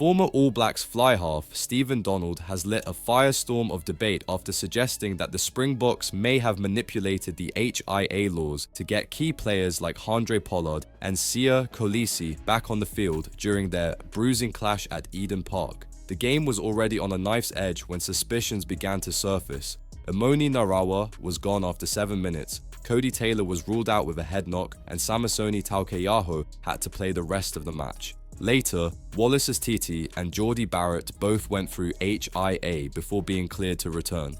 former All Blacks fly half, Stephen Donald, has lit a firestorm of debate after suggesting that the Springboks may have manipulated the HIA laws to get key players like Handré Pollard and Siya Kolisi back on the field during their bruising clash at Eden Park. The game was already on a knife's edge when suspicions began to surface. Emoni Narawa was gone after 7 minutes, Cody Taylor was ruled out with a head knock, and Samisoni Taukeaho had to play the rest of the match. Later, Wallace Titi and Geordie Barrett both went through HIA before being cleared to return.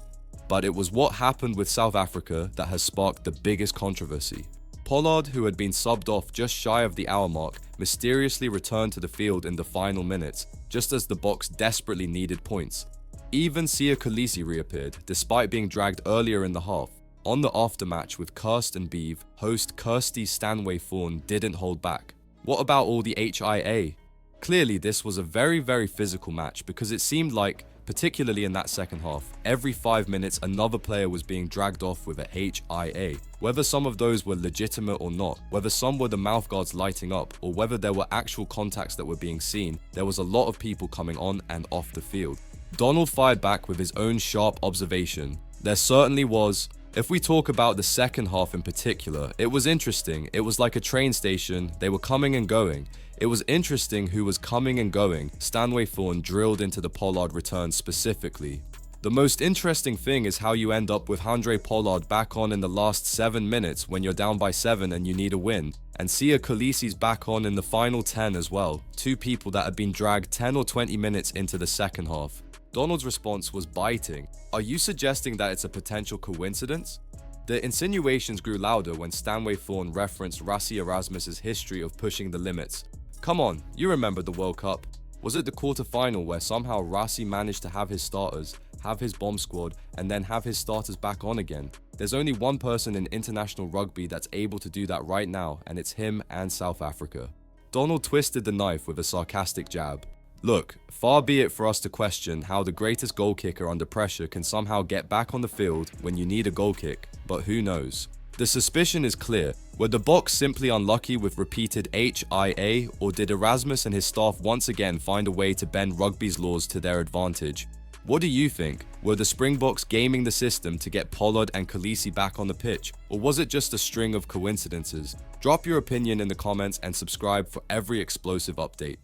But it was what happened with South Africa that has sparked the biggest controversy. Pollard, who had been subbed off just shy of the hour mark, mysteriously returned to the field in the final minutes, just as the Boks desperately needed points. Even Siya Kolisi reappeared, despite being dragged earlier in the half. On the aftermatch with Kirst and Beeve, host Kirsty Stanway Fawn didn't hold back. What about all the HIA? Clearly, this was a very physical match because it seemed like, particularly in that second half, every 5 minutes another player was being dragged off with a HIA. Whether some of those were legitimate or not, whether some were the mouthguards lighting up, or whether there were actual contacts that were being seen, there was a lot of people coming on and off the field. Donald fired back with his own sharp observation. There certainly was. If we talk about the second half in particular, it was interesting. It was like a train station. They were coming and going. It was interesting who was coming and going. Stanway Fawn drilled into the Pollard return specifically. The most interesting thing is how you end up with Handré Pollard back on in the last 7 minutes when you're down by 7 and you need a win. And Siya Kolisi's back on in the final 10 as well. Two people that had been dragged 10 or 20 minutes into the second half. Donald's response was biting. Are you suggesting that it's a potential coincidence? The insinuations grew louder when Stanway Fawn referenced Rassie Erasmus's history of pushing the limits. Come on, you remember the World Cup. Was it the quarterfinal where somehow Rassie managed to have his starters, have his bomb squad, and then have his starters back on again? There's only one person in international rugby that's able to do that right now, and it's him and South Africa. Donald twisted the knife with a sarcastic jab. Look, far be it for us to question how the greatest goal kicker under pressure can somehow get back on the field when you need a goal kick, but who knows? The suspicion is clear. Were the Boks simply unlucky with repeated HIA, or did Erasmus and his staff once again find a way to bend rugby's laws to their advantage? What do you think? Were the Springboks gaming the system to get Pollard and Kolisi back on the pitch, or was it just a string of coincidences? Drop your opinion in the comments and subscribe for every explosive update.